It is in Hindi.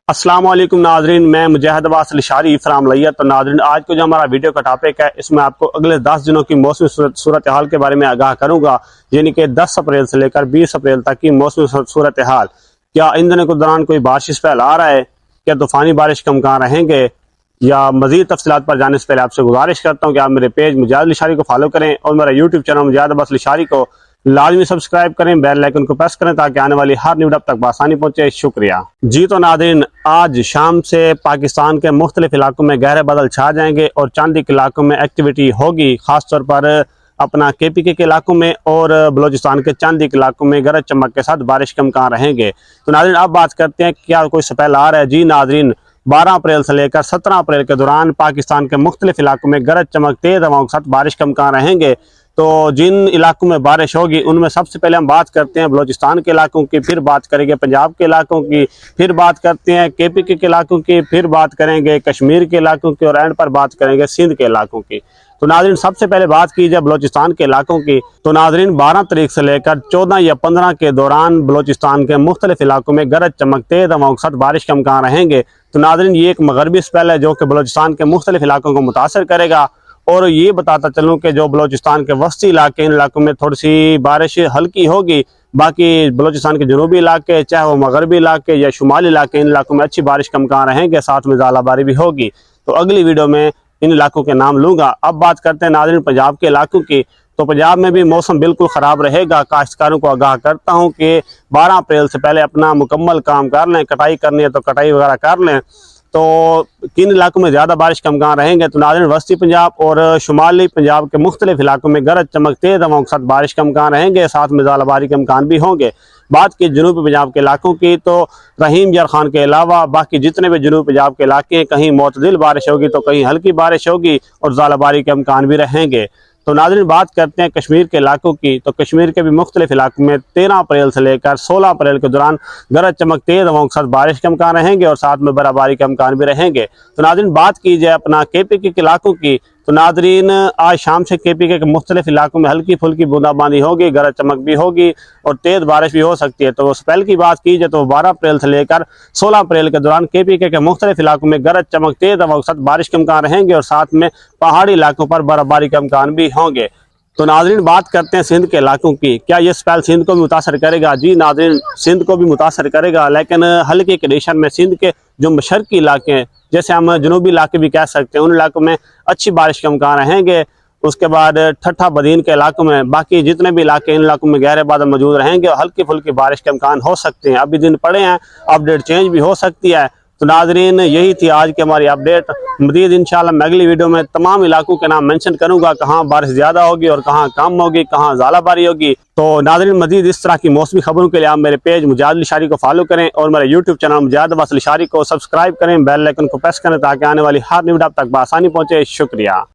अस्सलाम वालेकुम नाजरीन, मैं मुजाहिद अब्बास लिशारी फ्राम लैया। तो नाजरीन, आज को जो हमारा वीडियो का टॉपिक है, इसमें आपको अगले 10 दिनों की मौसमी सूरत हाल के बारे में आगाह करूंगा। यानी कि 10 अप्रैल से लेकर 20 अप्रैल तक की मौसमी सूरत हाल। क्या इन दिनों के दौरान कोई बारिश फैल आ रहा है? क्या तूफानी बारिश के इम्कान रहेंगे? या मजीद तफसीलात पर जाने से पहले आपसे गुजारिश करता हूँ कि आप मेरे पेज मुजाहिद लिशारी को फॉलो करें और मेरा यूट्यूब चैनल मुजाहिद अब्बास लिशारी को लाजमी सब्सक्राइब करें, बेल आइकन को प्रेस करें ताकि आने वाली हर न्यूज़ आप तक बआसानी पहुंचे। शुक्रिया जी। तो नाज़रीन, आज शाम से पाकिस्तान के मुख्तलिफ इलाकों में गहरे बादल छा जाएंगे और चंद इलाकों में एक्टिविटी होगी, खासतौर पर अपना KPK के इलाकों में और बलोचिस्तान के चंद इलाकों में गरज चमक के साथ बारिश के इम्कान रहेंगे। तो नाज़रीन, अब बात करते हैं क्या कोई स्पेल आ रहा है। जी नाज़रीन, 12 अप्रैल से लेकर 17 अप्रैल के दौरान पाकिस्तान के मुख्तलिफ इलाकों में गरज चमक तेज हवाओं के साथ बारिश के इम्कान रहेंगे। तो जिन इलाकों में बारिश होगी उनमें सबसे पहले हम बात करते हैं बलोचिस्तान के इलाकों की, फिर बात करेंगे पंजाब के इलाकों की, फिर बात करते हैं KPK के इलाकों की, फिर बात करेंगे कश्मीर के इलाकों की और एंड पर बात करेंगे सिंध के इलाकों की। तो नाजरीन, सबसे पहले बात की जाए बलोचिस्तान के इलाकों की, तो नाजरीन 12 तारीख से लेकर 14 या 15 के दौरान बलोचिस्तान के मुख्तलिफ इलाकों में गरज चमक तेज हवाओं के साथ बारिश के इम्कान रहेंगे। तो नाजरीन, ये एक मगरबी स्पेल है जो कि बलोचिस्तान के मुख्तलिफ इलाकों को मुतासर करेगा। और ये बताता चलूँ कि जो बलोचिस्तान के वस्ती इलाके, इन इलाकों में थोड़ी सी बारिश हल्की होगी। बाकी बलोचिस्तान के जनूबी इलाके, चाहे वो मगरबी इलाके या शुमाली इलाके, इन इलाकों में अच्छी बारिश का इम्कान रहेंगे, साथ में ज़ालाबारी भी होगी। तो अगली वीडियो में इन इलाकों के नाम लूँगा। अब बात करते हैं नाज़रीन पंजाब के इलाकों की। तो पंजाब में भी मौसम बिल्कुल ख़राब रहेगा। काश्तकारों को आगाह करता हूँ कि 12 अप्रैल से पहले अपना मुकम्मल काम कर लें। कटाई करनी है तो कटाई वगैरह कर लें। तो किन इलाकों में ज़्यादा बारिश का इम्कान रहेंगे? तो नाज़रीन, वस्ती पंजाब और शुमाली पंजाब के मुख्तलिफ इलाकों में गरज चमक तेज हवाओं के साथ बारिश का इम्कान रहेंगे, साथ में ज़ालाबारी के इम्कान भी होंगे। बात की जनूबी पंजाब के इलाकों की, तो रहीम यार खान के अलावा बाकी जितने भी जनूबी पंजाब के इलाके हैं, कहीं मोतदिल बारिश होगी तो कहीं हल्की बारिश होगी और ज़ालाबारी के इम्कान भी रहेंगे। तो नाज़रीन, बात करते हैं कश्मीर के इलाकों की। तो कश्मीर के भी मुख्तलिफ इलाकों में 13 अप्रैल से लेकर 16 अप्रैल के दौरान गरज चमक तेज हवाओं के साथ बारिश के इम्कान रहेंगे और साथ में बर्फबारी के इम्कान भी रहेंगे। तो नाज़रीन, बात की जाए अपना KPK के इलाकों की, तो नाज़रीन आज शाम से KPK के मुख्तलिफ इलाकों में हल्की फुल्की बूंदाबांदी होगी, गरज चमक भी होगी और तेज़ बारिश भी हो सकती है। तो स्पेल की बात की जाए तो 12 अप्रैल से लेकर 16 अप्रैल के दौरान KPK के मुख्तलिफ इलाकों में गरज चमक तेज हवाओं के साथ बारिश के इम्कान रहेंगे और साथ में पहाड़ी इलाकों पर बर्फबारी के इम्कान भी होंगे। तो नाज़रीन, बात करते हैं सिंध के इलाकों की। क्या ये स्पेल सिंध को भी मुतासर करेगा? जी नाज़रीन, सिंध को भी मुतासर करेगा, लेकिन हल्के कंडीशन में। सिंध के जो मशरकी इलाके हैं, जैसे हम जनूबी इलाके भी कह सकते हैं, उन इलाकों में अच्छी बारिश के इम्कान रहेंगे। उसके बाद ठट्ठा बदीन के इलाकों में, बाकी जितने भी इलाके, इन इलाकों में गहरे बादल मौजूद रहेंगे और हल्की फुल्की बारिश के इम्कान हो सकते हैं। अभी दिन पड़े हैं, अपडेट चेंज भी हो सकती है। तो नाजरीन, यही थी आज की हमारी अपडेट। मज़ीद इंशाल्लाह मैं अगली वीडियो में तमाम इलाकों के नाम मेंशन करूंगा, कहाँ बारिश ज़्यादा होगी और कहाँ कम होगी, कहाँ ज़ालाबारी होगी। तो नाजरीन, मज़ीद इस तरह की मौसमी खबरों के लिए आप मेरे पेज मुजाहिद लिशारी को फॉलो करें और मेरे यूट्यूब चैनल मुजाहिद अब्बास लिशारी को सब्सक्राइब करें, बेल आइकन को प्रेस करें ताकि आने वाली हर न्यूज़ आप तक बआसानी पहुँचे। शुक्रिया।